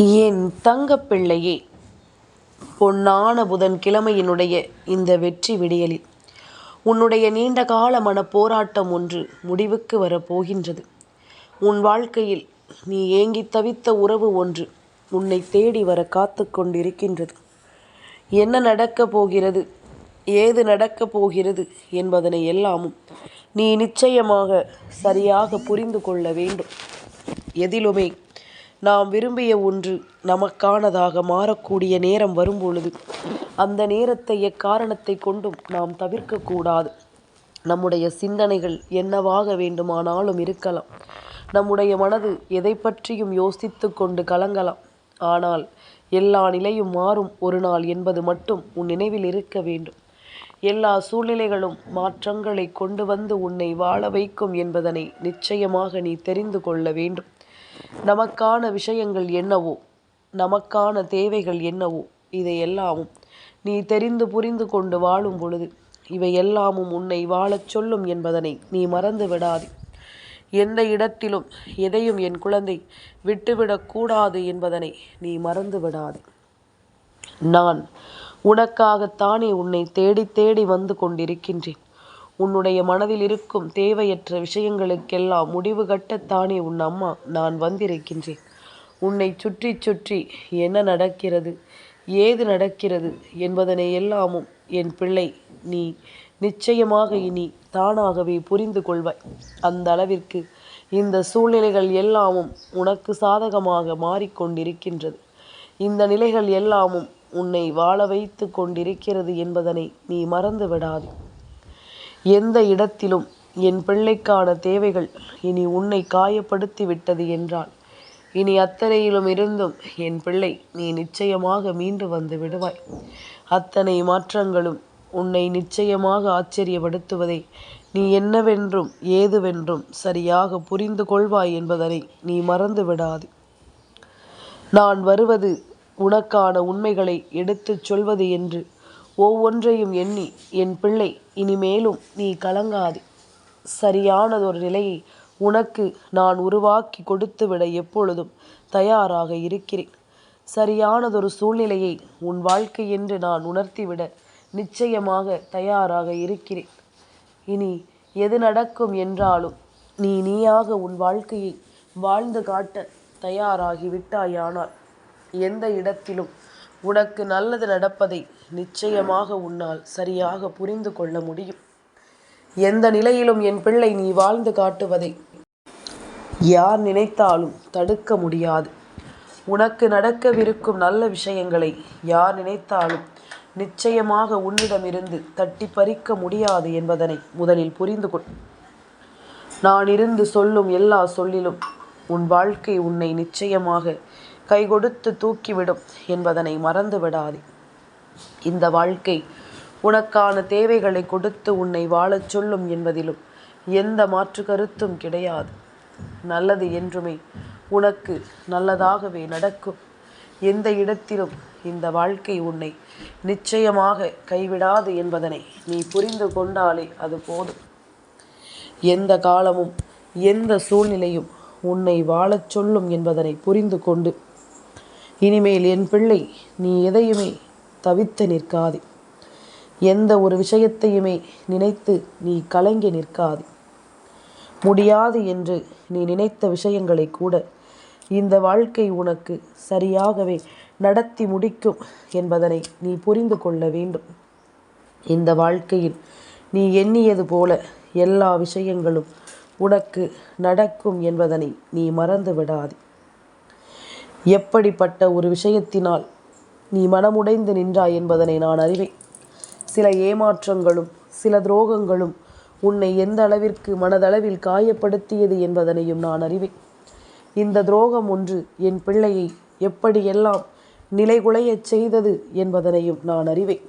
என் தங்கப்பிள்ளையே, பொன்னான புதன்கிழமையினுடைய இந்த வெற்றி விடியலில் உன்னுடைய நீண்டகால மனப்போராட்டம் ஒன்று முடிவுக்கு வரப்போகின்றது. உன் வாழ்க்கையில் நீ ஏங்கி தவித்த உறவு ஒன்று உன்னை தேடி வர காத்து கொண்டிருக்கின்றது. என்ன நடக்கப் போகிறது, ஏது நடக்கப் போகிறது என்பதனை எல்லாமும் நீ நிச்சயமாக சரியாக புரிந்து கொள்ள வேண்டும். எதிலுமே நாம் விரும்பிய ஒன்று நமக்கானதாக மாறக்கூடிய நேரம் வரும்பொழுது அந்த நேரத்தை எக்காரணத்தை கொண்டும் நாம் தவிர்க்கக்கூடாது. நம்முடைய சிந்தனைகள் என்னவாக வேண்டுமானாலும் இருக்கலாம். நம்முடைய மனது எதை பற்றியும் யோசித்து கொண்டு கலங்கலாம். ஆனால் எல்லா நிலையும் மாறும் ஒரு நாள் என்பது மட்டும் உன் நினைவில் இருக்க வேண்டும். எல்லா சூழ்நிலைகளும் மாற்றங்களை கொண்டு வந்து உன்னை வாழ வைக்கும் என்பதனை நிச்சயமாக நீ தெரிந்து கொள்ள வேண்டும். நமக்கான விஷயங்கள் என்னவோ, நமக்கான தேவைகள் என்னவோ, இதையெல்லாமும் நீ தெரிந்து புரிந்து கொண்டு வாழும் பொழுது இவை எல்லாமும் உன்னை வாழச் சொல்லும் என்பதனை நீ மறந்து விடாதே. எந்த இடத்திலும் எதையும் என் குழந்தை விட்டுவிடக்கூடாது என்பதனை நீ மறந்து விடாதே. நான் உனக்காகத்தானே உன்னை தேடி தேடி வந்து கொண்டிருக்கின்றேன். உன்னுடைய மனதில் இருக்கும் தேவையற்ற விஷயங்களுக்கெல்லாம் முடிவு கட்டத்தானே உன் அம்மா நான் வந்திருக்கின்றேன். உன்னை சுற்றி சுற்றி என்ன நடக்கிறது, ஏது நடக்கிறது என்பதனை எல்லாமும் என் பிள்ளை நீ நிச்சயமாக இனி தானாகவே புரிந்து கொள்வாய். அந்த அளவிற்கு இந்த சூழ்நிலைகள் எல்லாமும் உனக்கு சாதகமாக மாறிக்கொண்டிருக்கின்றது. இந்த நிலைகள் எல்லாமும் உன்னை வாழ வைத்து கொண்டிருக்கிறது என்பதனை நீ மறந்து விடாதே. எந்த இடத்திலும் என் பிள்ளைக்கான தேவைகள் இனி உன்னை காயப்படுத்தி விட்டது என்றால் இனி அத்தனையிலும் இருந்தும் என் பிள்ளை நீ நிச்சயமாக மீண்டு வந்து விடுவாய். அத்தனை மாற்றங்களும் உன்னை நிச்சயமாக ஆச்சரியப்படுத்துவதை நீ என்னவென்றும் ஏதுவென்றும் சரியாக புரிந்து கொள்வாய் என்பதனை நீ மறந்து விடாது. நான் வருவது உனக்கான உண்மைகளை எடுத்துச் சொல்வது என்று ஒவ்வொன்றையும் எண்ணி என் பிள்ளை இனிமேலும் நீ கலங்காதே. சரியானதொரு நிலையை உனக்கு நான் உருவாக்கி கொடுத்துவிட எப்பொழுதும் தயாராக இருக்கிறேன். சரியானதொரு சூழ்நிலையை உன் வாழ்க்கை என்று நான் உணர்த்திவிட நிச்சயமாக தயாராக இருக்கிறேன். இனி எது நடக்கும் என்றாலும் நீயாக உன் வாழ்க்கையை வாழ்ந்து காட்ட தயாராகி விட்டாயானால் எந்த இடத்திலும் உனக்கு நல்லது நடப்பதை நிச்சயமாக உன்னால் சரியாக புரிந்து கொள்ள முடியும். எந்த நிலையிலும் என் பிள்ளை நீ வாழ்ந்து காட்டுவதை யார் நினைத்தாலும் தடுக்க முடியாது. உனக்கு நடக்கவிருக்கும் நல்ல விஷயங்களை யார் நினைத்தாலும் நிச்சயமாக உன்னிடமிருந்து தட்டி பறிக்க முடியாது என்பதனை முதலில் புரிந்து கொள். நான் இருந்து சொல்லும் எல்லா சொல்லிலும் உன் வாழ்க்கை உன்னை நிச்சயமாக கை கொடுத்து தூக்கிவிடும் என்பதனை மறந்து விடாதே. இந்த வாழ்க்கை உனக்கான தேவைகளை கொடுத்து உன்னை வாழச் சொல்லும் என்பதிலும் எந்த மாற்று கருத்தும் கிடையாது. நல்லது என்றுமே உனக்கு நல்லதாகவே நடக்கும். எந்த இடத்திலும் இந்த வாழ்க்கை உன்னை நிச்சயமாக கைவிடாது என்பதனை நீ புரிந்து கொண்டாலே அது போதும். எந்த காலமும் எந்த சூழ்நிலையும் உன்னை வாழச் சொல்லும் என்பதனை புரிந்து கொண்டு இனிமேல் என் பிள்ளை நீ எதையுமே தவித்து நிற்காதே. எந்த ஒரு விஷயத்தையுமே நினைத்து நீ கலங்கி நிற்காதே. முடியாது என்று நீ நினைத்த விஷயங்களை கூட இந்த வாழ்க்கை உனக்கு சரியாகவே நடத்தி முடிக்கும் என்பதனை நீ புரிந்து கொள்ள வேண்டும். இந்த வாழ்க்கையில் நீ எண்ணியது போல எல்லா விஷயங்களும் உனக்கு நடக்கும் என்பதனை நீ மறந்து விடாதே. எப்படிப்பட்ட ஒரு விஷயத்தினால் நீ மனமுடைந்து நின்றாய் என்பதனை நான் அறிவேன். சில ஏமாற்றங்களும் சில துரோகங்களும் உன்னை எந்த அளவிற்கு மனதளவில் காயப்படுத்தியது என்பதனையும் நான் அறிவேன். இந்த துரோகம் ஒன்று என் பிள்ளையை எப்படியெல்லாம் நிலைகுலையச் செய்தது என்பதனையும் நான் அறிவேன்.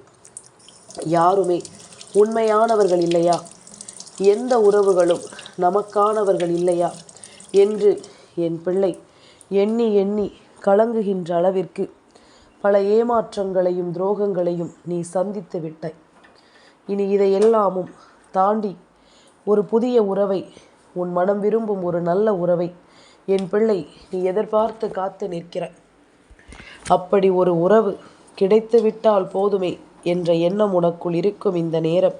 யாருமே உண்மையானவர்கள் இல்லையா, எந்த உறவுகளும் நமக்கானவர்கள் இல்லையா என்று என் பிள்ளை எண்ணி எண்ணி கலங்குகின்ற அளவிற்கு பல ஏமாற்றங்களையும் துரோகங்களையும் நீ சந்தித்து விட்டாய். இனி இதையெல்லாமும் தாண்டி ஒரு புதிய உறவை, உன் மனம் விரும்பும் ஒரு நல்ல உறவை என் பிள்ளை நீ எதிர்பார்த்து காத்து நிற்கிறாய். அப்படி ஒரு உறவு கிடைத்துவிட்டால் போதுமே என்ற எண்ணம் உனக்குள் இருக்கும் இந்த நேரம்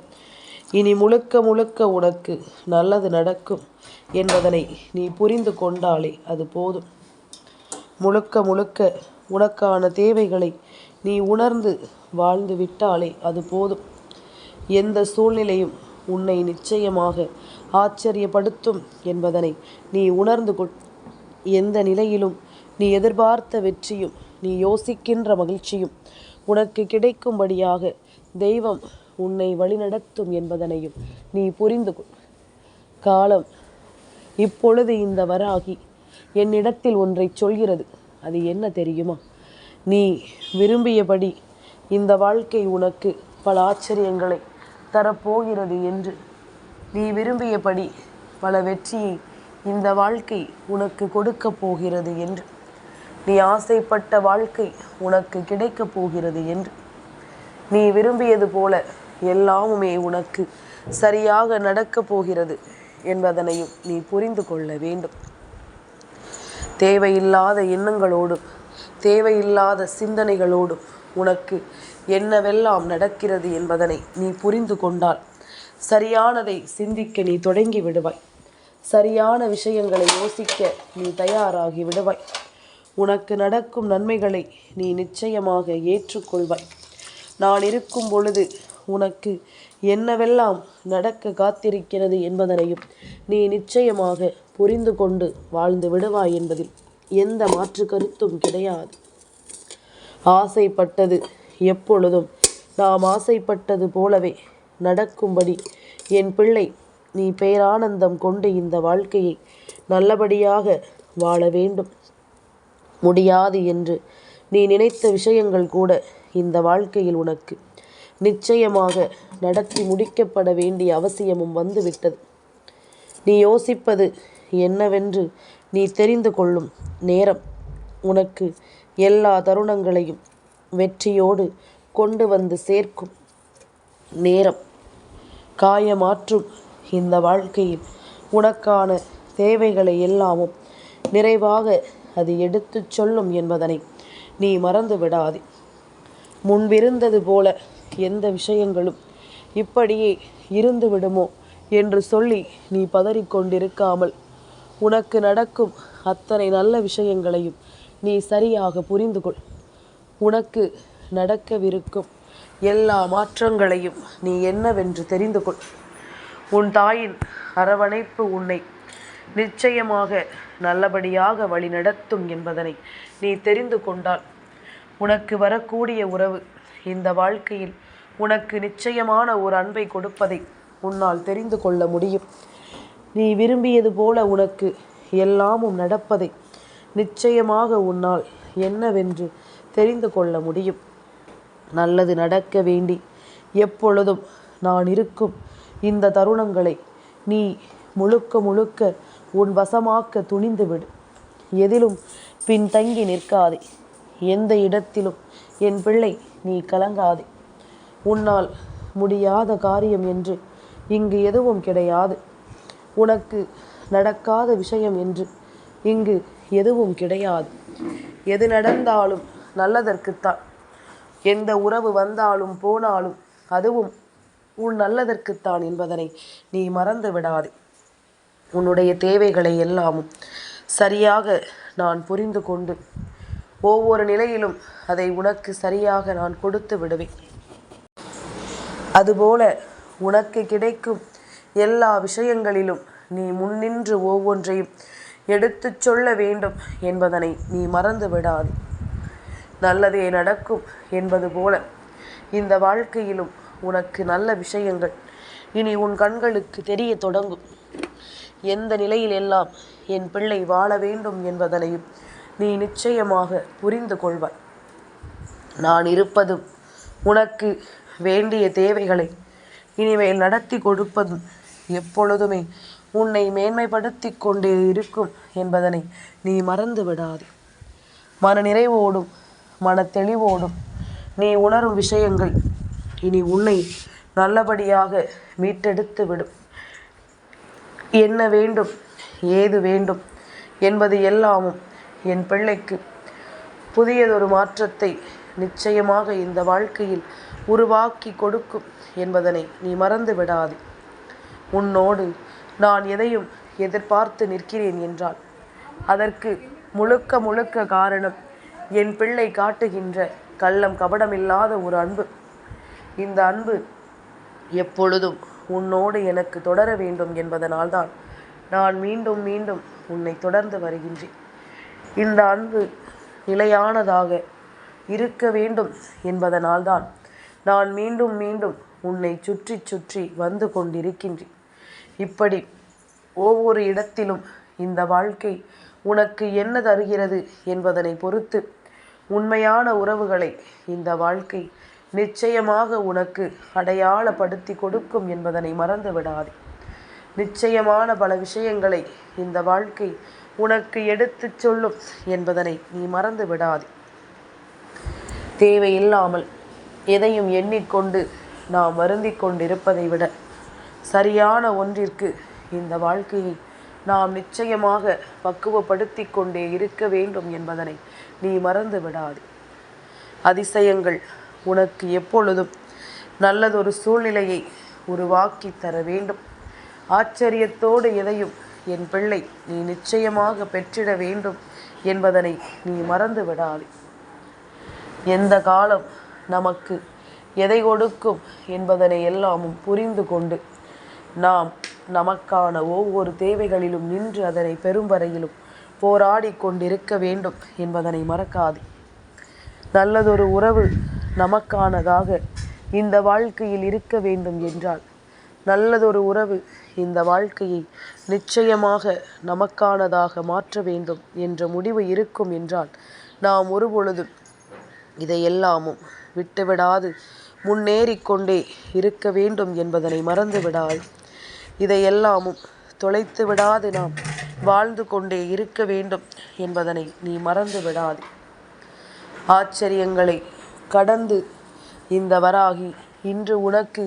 இனி முழுக்க முழுக்க உனக்கு நல்லது நடக்கும் என்பதனை நீ புரிந்து கொண்டாலே அது போதும். முழுக்க முழுக்க உனக்கான தேவைகளை நீ உணர்ந்து வாழ்ந்து விட்டாலே அது போதும். எந்த சூழ்நிலையும் உன்னை நிச்சயமாக ஆச்சரியப்படுத்தும் என்பதனை நீ உணர்ந்து கொள். எந்த நிலையிலும் நீ எதிர்பார்த்த வெற்றியும் நீ யோசிக்கின்ற மகிழ்ச்சியும் உனக்கு கிடைக்கும்படியாக தெய்வம் உன்னை வழிநடத்தும் என்பதனையும் நீ புரிந்து கொள். காலம் இப்பொழுது இந்த வராகி என்னிடத்தில் ஒன்றை சொல்கிறது. அது என்ன தெரியுமா? நீ விரும்பியபடி இந்த வாழ்க்கை உனக்கு பல ஆச்சரியங்களை தரப்போகிறது என்று, நீ விரும்பியபடி பல வெற்றியை இந்த வாழ்க்கை உனக்கு கொடுக்க போகிறது என்று, நீ ஆசைப்பட்ட வாழ்க்கை உனக்கு கிடைக்கப் போகிறது என்று, நீ விரும்பியது போல எல்லாமுமே உனக்கு சரியாக நடக்கப் போகிறது என்பதனையும் நீ புரிந்து கொள்ள வேண்டும். தேவையில்லாத எண்ணங்களோடும் தேவையில்லாத சிந்தனைகளோடும் உனக்கு என்னவெல்லாம் நடக்கிறது என்பதனை நீ புரிந்து கொண்டால் சரியானதை சிந்திக்க நீ தொடங்கி விடுவாய். சரியான விஷயங்களை யோசிக்க நீ தயாராகி விடுவாய். உனக்கு நடக்கும் நன்மைகளை நீ நிச்சயமாக ஏற்றுக்கொள்வாய். நான் இருக்கும் பொழுது உனக்கு என்னவெல்லாம் நடக்க காத்திருக்கிறது என்பதனையும் நீ நிச்சயமாக புரிந்து கொண்டு வாழ்ந்து விடுவாய் என்பதில் எந்த மாற்று கருத்தும் கிடையாது. ஆசைப்பட்டது எப்பொழுதும் நாம் ஆசைப்பட்டது போலவே நடக்கும்படி என் பிள்ளை நீ பேரானந்தம் கொண்டு இந்த வாழ்க்கையை நல்லபடியாக வாழ வேண்டும். முடியாது என்று நீ நினைத்த விஷயங்கள் கூட இந்த வாழ்க்கையில் உனக்கு நிச்சயமாக நடத்தி முடிக்கப்பட வேண்டிய அவசியமும் வந்துவிட்டது. நீ யோசிப்பது என்னவென்று நீ தெரிந்து கொள்ளும் நேரம் உனக்கு எல்லா தருணங்களையும் வெற்றியோடு கொண்டு வந்து சேர்க்கும் நேரம். காயமாற்றும் இந்த வாழ்க்கையில் உனக்கான தேவைகளை எல்லாமும் நிறைவாக அது எடுத்து சொல்லும் என்பதனை நீ மறந்து விடாதே. முன்பிருந்தது போல எந்த விஷயங்களும் இப்படியே இருந்து விடுமோ என்று சொல்லி நீ பதறிக்கொண்டிருக்காமல் உனக்கு நடக்கும் அத்தனை நல்ல விஷயங்களையும் நீ சரியாக புரிந்து கொள். உனக்கு நடக்கவிருக்கும் எல்லா மாற்றங்களையும் நீ என்னவென்று தெரிந்து கொள். உன் தாயின் அரவணைப்பு உன்னை நிச்சயமாக நல்லபடியாக வழி நடத்தும் என்பதனை நீ தெரிந்து கொண்டால் உனக்கு வரக்கூடிய உறவு இந்த வாழ்க்கையில் உனக்கு நிச்சயமான ஒரு அன்பை கொடுப்பதை உன்னால் தெரிந்து கொள்ள முடியும். நீ விரும்பியது போல உனக்கு எல்லாமும் நடப்பதை நிச்சயமாக உன்னால் என்னவென்று தெரிந்து கொள்ள முடியும். நல்லது நடக்க வேண்டி எப்பொழுதும் நான் இருக்கும் இந்த தருணங்களை நீ முழுக்க முழுக்க உன் வசமாக்க துணிந்துவிடு. எதிலும் பின்தங்கி நிற்காதே. எந்த இடத்திலும் என் பிள்ளை நீ கலங்காதே. உன்னால் முடியாத காரியம் என்று இங்கு எதுவும் கிடையாது. உனக்கு நடக்காத விஷயம் என்று இங்கு எதுவும் கிடையாது. எது நடந்தாலும் நல்லதற்குத்தான். எந்த உறவு வந்தாலும் போனாலும் அதுவும் உன் நல்லதற்குத்தான் என்பதனை நீ மறந்து விடாதே. உன்னுடைய தேவைகளை எல்லாமும் சரியாக நான் புரிந்து கொண்டு ஒவ்வொரு நிலையிலும் அதை உனக்கு சரியாக நான் கொடுத்து விடுவேன். அதுபோல உனக்கு கிடைக்கும் எல்லா விஷயங்களிலும் நீ முன்னின்று ஒவ்வொன்றையும் எடுத்து சொல்ல வேண்டும் என்பதனை நீ மறந்து விடாதே. நல்லதே நடக்கும் என்பது போல இந்த வாழ்க்கையிலும் உனக்கு நல்ல விஷயங்கள் இனி உன் கண்களுக்கு தெரிய தொடங்கும். எந்த நிலையில் எல்லாம் என் பிள்ளை வாழ வேண்டும் என்பதனையும் நீ நிச்சயமாக புரிந்து கொள்வாய். நான் இருப்பதும் உனக்கு வேண்டிய தேவைகளை இனிமேல் நடத்தி கொடுப்பதும் எப்பொழுதுமே உன்னை மேன்மைப்படுத்தி கொண்டே இருக்கும் என்பதனை நீ மறந்து விடாதே. மன நிறைவோடும் மன தெளிவோடும் நீ உணரும் விஷயங்கள் இனி உன்னை நல்லபடியாக மீட்டெடுத்து விடும். என்ன வேண்டும் ஏது வேண்டும் என்பது எல்லாமும் என் பிள்ளைக்கு புதியதொரு மாற்றத்தை நிச்சயமாக இந்த வாழ்க்கையில் உருவாக்கி கொடுக்கும் என்பதனை நீ மறந்து விடாதே. உன்னோடு நான் எதையும் எதிர்பார்த்து நிற்கிறேன் என்றால் அதற்கு முழுக்க முழுக்க காரணம் என் பிள்ளை காட்டுகின்ற கள்ளம் கபடமில்லாத ஒரு அன்பு. இந்த அன்பு எப்பொழுதும் உன்னோடு எனக்கு தொடர வேண்டும் என்பதனால்தான் நான் மீண்டும் மீண்டும் உன்னை தொடர்ந்து வருகின்றேன். இந்த அன்பு நிலையானதாக இருக்க வேண்டும் என்பதனால்தான் நான் மீண்டும் மீண்டும் உன்னை சுற்றி சுற்றி வந்து கொண்டிருக்கின்றேன். இப்படி ஒவ்வொரு இடத்திலும் இந்த வாழ்க்கை உனக்கு என்ன தருகிறது என்பதனை பொறுத்து உண்மையான உறவுகளை இந்த வாழ்க்கை நிச்சயமாக உனக்கு அடையாளப்படுத்தி கொடுக்கும் என்பதனை மறந்து விடாதே. நிச்சயமான பல விஷயங்களை இந்த வாழ்க்கை உனக்கு எடுத்து சொல்லும் என்பதனை நீ மறந்து விடாதே. தேவையில்லாமல் எதையும் எண்ணிக்கொண்டு நாம் வருந்தி கொண்டிருப்பதை விட சரியான ஒன்றிற்கு இந்த வாழ்க்கையை நாம் நிச்சயமாக பக்குவப்படுத்தி கொண்டே இருக்க வேண்டும் என்பதனை நீ மறந்து விடாதே. அதிசயங்கள் உனக்கு எப்பொழுதும் நல்லதொரு சூழ்நிலையை உருவாக்கி தர வேண்டும். ஆச்சரியத்தோடு எதையும் என் பிள்ளை நீ நிச்சயமாக பெற்றிட வேண்டும் என்பதனை நீ மறந்து விடாதே. எந்த காலம் நமக்கு எதை கொடுக்கும் என்பதனை எல்லாமும் புரிந்து கொண்டு நாம் நமக்கான ஒவ்வொரு தேவைகளிலும் நின்று அதனை பெறும் வரையிலும் போராடி கொண்டிருக்க வேண்டும் என்பதனை மறக்காதே. நல்லதொரு உறவு நமக்கானதாக இந்த வாழ்க்கையில் இருக்க வேண்டும் என்றால் நல்லதொரு உறவு இந்த வாழ்க்கையை நிச்சயமாக நமக்கானதாக மாற்ற வேண்டும் என்ற முடிவு இருக்கும் என்றால் நாம் ஒருபொழுதும் இதையெல்லாமும் விட்டுவிடாது முன்னேறிக்கொண்டே இருக்க வேண்டும் என்பதனை மறந்து விடாது. இதையெல்லாமும் தொலைத்து விடாது நாம் வாழ்ந்து கொண்டே இருக்க வேண்டும் என்பதனை நீ மறந்து விடாது. ஆச்சரியங்களை கடந்து இந்த வராகி இன்று உனக்கு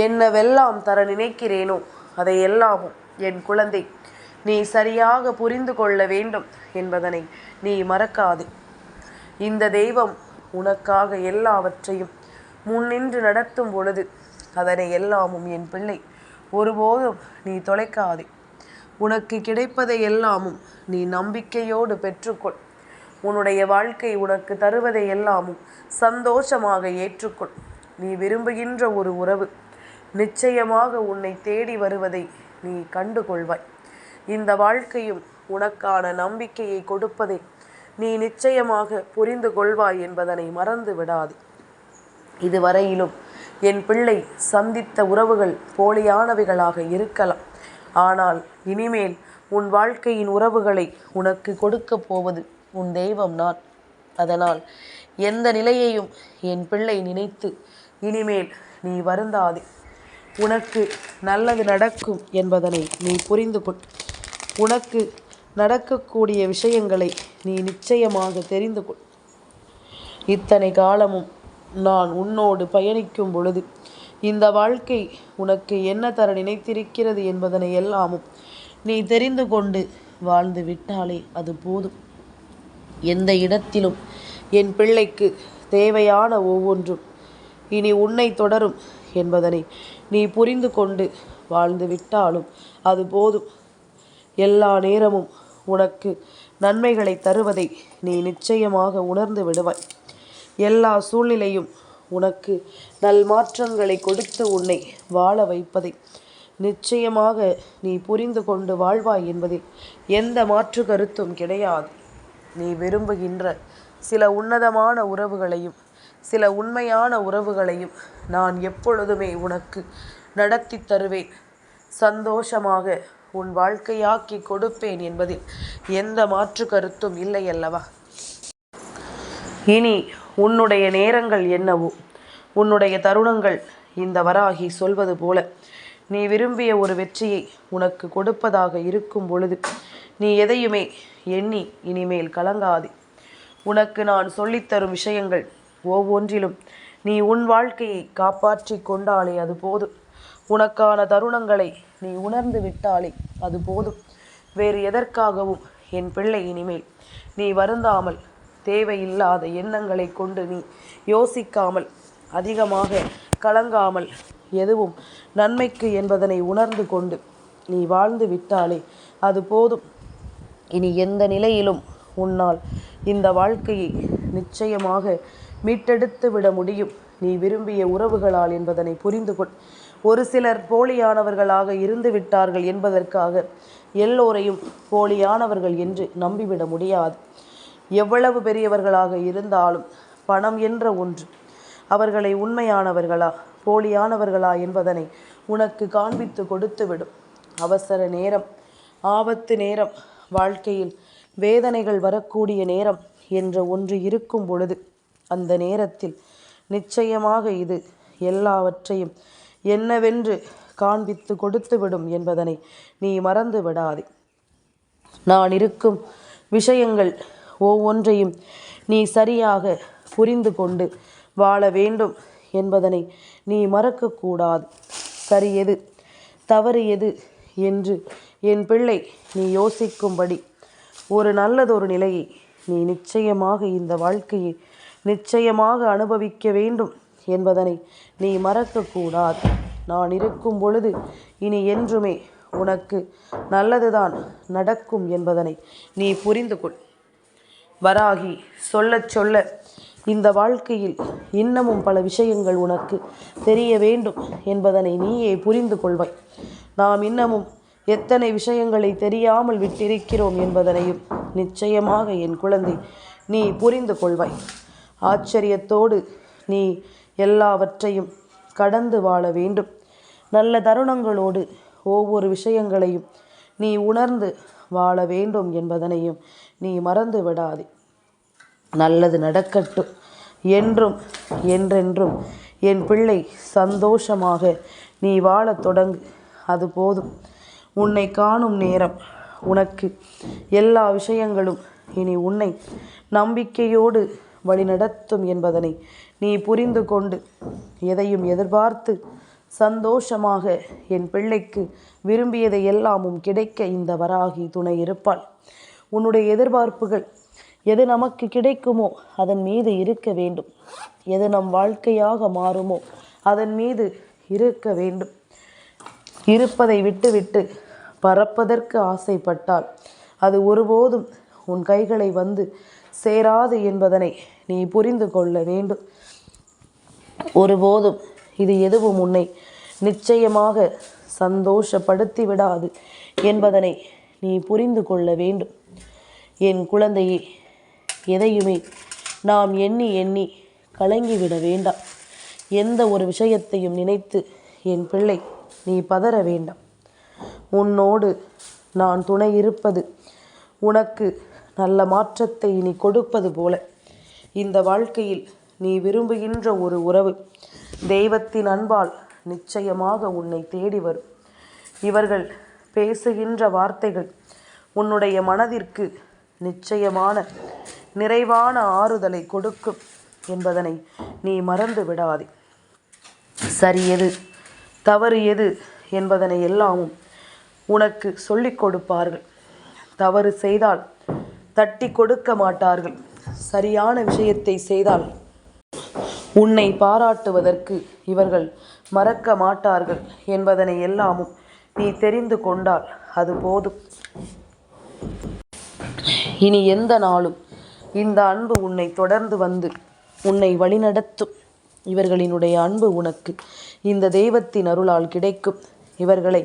என்னவெல்லாம் தர நினைக்கிறேனோ அதையெல்லாமும் என் குழந்தை நீ சரியாக புரிந்து கொள்ள வேண்டும் என்பதனை நீ மறக்காதே. இந்த தெய்வம் உனக்காக எல்லாவற்றையும் முன்னின்று நடத்தும் பொழுது அதனை எல்லாமும் என் பிள்ளை ஒருபோதும் நீ தொலைக்காதே. உனக்கு கிடைப்பதை எல்லாமும் நீ நம்பிக்கையோடு பெற்றுக்கொள். உன்னுடைய வாழ்க்கை உனக்கு தருவதை எல்லாமும் சந்தோஷமாக ஏற்றுக்கொள். நீ விரும்புகின்ற ஒரு உறவு நிச்சயமாக உன்னை தேடி வருவதை நீ கண்டு கொள்வாய். இந்த வாழ்க்கையும் உனக்கான நம்பிக்கையை கொடுப்பதை நீ நிச்சயமாக புரிந்து கொள்வாய் என்பதனை மறந்து விடாதே. இதுவரையிலும் என் பிள்ளை சந்தித்த உறவுகள் போலியானவைகளாக இருக்கலாம். ஆனால் இனிமேல் உன் வாழ்க்கையின் உறவுகளை உனக்கு கொடுக்க போவது உன் தெய்வம் நான். அதனால் எந்த நிலையையும் என் பிள்ளை நினைத்து இனிமேல் நீ வருந்தாதே. உனக்கு நல்லது நடக்கும் என்பதனை நீ புரிந்து கொள். உனக்கு நடக்கக்கூடிய விஷயங்களை நீ நிச்சயமாக தெரிந்து கொள். இத்தனை காலமும் நான் உன்னோடு பயணிக்கும் பொழுது இந்த வாழ்க்கை உனக்கு என்ன தர நினைத்திருக்கிறது என்பதனை எல்லாமும் நீ தெரிந்து கொண்டு வாழ்ந்து விட்டாலே அது போதும். எந்த இடத்திலும் என் பிள்ளைக்கு தேவையான ஒவ்வொன்றும் இனி உன்னை தொடரும் என்பதனை நீ புரிந்து கொண்டு வாழ்ந்து விட்டாலும் அது போதும். எல்லா நேரமும் உனக்கு நன்மைகளை தருவதை நீ நிச்சயமாக உணர்ந்து விடுவாய். எல்லா சூழ்நிலையும் உனக்கு நல்மாற்றங்களை கொடுத்து உன்னை வாழ வைப்பதை நிச்சயமாக நீ புரிந்து கொண்டு வாழ்வாய் என்பதில் எந்த மாற்று கருத்தும் கிடையாது. நீ விரும்புகின்ற சில உன்னதமான உறவுகளையும் சில உண்மையான உறவுகளையும் நான் எப்பொழுதுமே உனக்கு நடத்தி தருவேன். சந்தோஷமாக உன் வாழ்க்கையாக்கி கொடுப்பேன் என்பதில் எந்த மாற்று கருத்தும் இல்லை அல்லவா? இனி உன்னுடைய நேரங்கள் என்னவோ, உன்னுடைய தருணங்கள் இந்த வராகி சொல்வது போல நீ விரும்பிய ஒரு வெற்றியை உனக்கு கொடுப்பதாக இருக்கும் பொழுது நீ எதையுமே எண்ணி இனிமேல் கலங்காதே. உனக்கு நான் சொல்லித்தரும் விஷயங்கள் ஒவ்வொன்றிலும் நீ உன் வாழ்க்கையை காப்பாற்றி கொண்டாலே அது போதும். உனக்கான தருணங்களை நீ உணர்ந்து விட்டாலே அது போதும். வேறு எதற்காகவும் என் பிள்ளை, இனிமேல் நீ வருந்தாமல், தேவையில்லாத எண்ணங்களை கொண்டு நீ யோசிக்காமல், அதிகமாக கலங்காமல், எதுவும் நன்மைக்கு என்பதனை உணர்ந்து கொண்டு நீ வாழ்ந்து விட்டாலே அது போதும். இனி எந்த நிலையிலும் உன்னால் இந்த வாழ்க்கையை நிச்சயமாக மீட்டெடுத்து விட முடியும், நீ விரும்பிய உறவுகளால் என்பதனை புரிந்து கொள். ஒரு சிலர் போலியானவர்களாக இருந்து விட்டார்கள் என்பதற்காக எல்லோரையும் போலியானவர்கள் என்று நம்பிவிட முடியாது. எவ்வளவு பெரியவர்களாக இருந்தாலும் பணம் என்ற ஒன்று அவர்களை உண்மையானவர்களா போலியானவர்களா என்பதனை உனக்கு காண்பித்து கொடுத்துவிடும். அவசர நேரம், ஆபத்து நேரம், வாழ்க்கையில் வேதனைகள் வரக்கூடிய நேரம் என்ற ஒன்று இருக்கும் பொழுது அந்த நேரத்தில் நிச்சயமாக இது எல்லாவற்றையும் என்னவென்று காண்பித்து கொடுத்துவிடும் என்பதனை நீ மறந்து விடாதே. நான் இருக்கும் விஷயங்கள் ஒவ்வொன்றையும் நீ சரியாக புரிந்து கொண்டு வாழ வேண்டும் என்பதனை நீ மறக்கக்கூடாது. சரி எது, தவறு எது என்று என் பிள்ளை நீ யோசிக்கும்படி ஒரு நல்லதொரு நிலையை நீ நிச்சயமாக இந்த வாழ்க்கையை நிச்சயமாக அனுபவிக்க வேண்டும் என்பதனை நீ மறக்கக்கூடாது. நான் இருக்கும் பொழுது இனி என்றுமே உனக்கு நல்லதுதான் நடக்கும் என்பதனை நீ புரிந்து கொள். வராகி சொல்ல சொல்ல இந்த வாழ்க்கையில் இன்னமும் பல விஷயங்கள் உனக்கு தெரிய வேண்டும் என்பதனை நீயே புரிந்து கொள்வாய். நாம் இன்னமும் எத்தனை விஷயங்களை தெரியாமல் விட்டிருக்கிறோம் என்பதனையும் நிச்சயமாக என் குழந்தை நீ புரிந்து கொள்வாய். ஆச்சரியத்தோடு நீ எல்லாவற்றையும் கடந்து வாழ வேண்டும். நல்ல தருணங்களோடு ஒவ்வொரு விஷயங்களையும் நீ உணர்ந்து வாழ வேண்டும் என்பதனையும் நீ மறந்து விடாதே. நல்லது நடக்கட்டும். என்றும் என்றென்றும் என் பிள்ளை சந்தோஷமாக நீ வாழத் தொடங்கு. அது போதும். உன்னை காணும் நேரம் உனக்கு எல்லா விஷயங்களும் இனி உன்னை நம்பிக்கையோடு வழிநடத்தும் என்பதனை நீ புரிந்து கொண்டு எதையும் எதிர்பார்த்து சந்தோஷமாக என் பிள்ளைக்கு விரும்பியதை எல்லாமும் கிடைக்க இந்த வராகி துணை இருப்பாள். உன்னுடைய எதிர்பார்ப்புகள் எது நமக்கு கிடைக்குமோ அதன் மீது இருக்க வேண்டும். எது நம் வாழ்க்கையாக மாறுமோ அதன் மீது இருக்க வேண்டும். இருப்பதை விட்டுவிட்டு பறப்பதற்கு ஆசைப்பட்டால் அது ஒருபோதும் உன் கைகளை வந்து சேராது என்பதனை நீ புரிந்து கொள்ள வேண்டும். ஒருபோதும் இது எதுவும் உன்னை நிச்சயமாக சந்தோஷப்படுத்தி விடாது என்பதனை நீ புரிந்து கொள்ள வேண்டும். என் குழந்தையே, எதையுமே நாம் எண்ணி எண்ணி கலங்கிவிட வேண்டாம். எந்த ஒரு விஷயத்தையும் நினைத்து என் பிள்ளை நீ பதற வேண்டாம். உன்னோடு நான் துணை இருப்பது உனக்கு நல்ல மாற்றத்தை நீ கொடுப்பது போல இந்த வாழ்க்கையில் நீ விரும்புகின்ற ஒரு உறவு தெய்வத்தின் அன்பால் நிச்சயமாக உன்னை தேடி வரும். இவர்கள் பேசுகின்ற வார்த்தைகள் உன்னுடைய மனதிற்கு நிச்சயமான நிறைவான ஆறுதலை கொடுக்கும் என்பதனை நீ மறந்து விடாதே. சரி எது, தவறு எது என்பதனை எல்லாமும் உனக்கு சொல்லிக் கொடுப்பார்கள். தவறு செய்தால் தட்டி கொடுக்க மாட்டார்கள். சரியான விஷயத்தை செய்தால் உன்னை பாராட்டுவதற்கு இவர்கள் மறக்க மாட்டார்கள் என்பதனை எல்லாமும் நீ தெரிந்து கொண்டால் அது போதும். இனி எந்த நாளும் இந்த அன்பு உன்னை தொடர்ந்து வந்து உன்னை வழிநடத்தும். இவர்களினுடைய அன்பு உனக்கு இந்த தெய்வத்தின் அருளால் கிடைக்கும். இவர்களை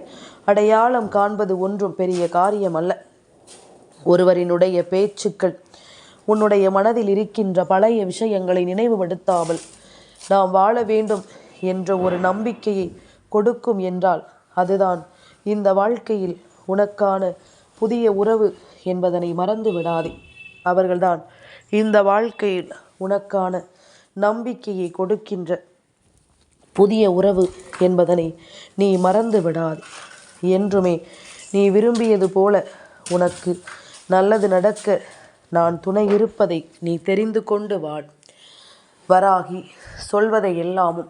அடையாளம் காண்பது ஒன்றும் பெரிய காரியம் அல்ல. ஒருவரினுடைய பேச்சுக்கள் உன்னுடைய மனதில் இருக்கின்ற பழைய விஷயங்களை நினைவுபடுத்தாமல் நாம் வாழ வேண்டும் என்ற ஒரு நம்பிக்கையை கொடுக்கும் என்றால் அதுதான் இந்த வாழ்க்கையில் உனக்கான புதிய உறவு என்பதனை மறந்து விடாதே. அவர்கள்தான் இந்த வாழ்க்கையில் உனக்கான நம்பிக்கையை கொடுக்கின்ற புதிய உறவு என்பதனை நீ மறந்து விடாதே. என்றுமே நீ விரும்பியது போல உனக்கு நல்லது நடக்க நான் துணை இருப்பதை நீ தெரிந்து கொண்டு வாழ். வராகி சொல்வதை எல்லாமும்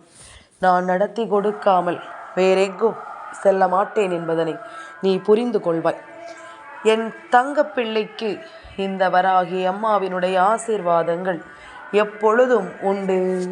நான் நடத்தி கொடுக்காமல் வேறெங்கும் செல்ல மாட்டேன் என்பதனை நீ புரிந்து கொள்வாய். என் தங்கப்பிள்ளைக்கு இந்த வராகி அம்மாவினுடைய ஆசீர்வாதங்கள் எப்பொழுதும் உண்டு.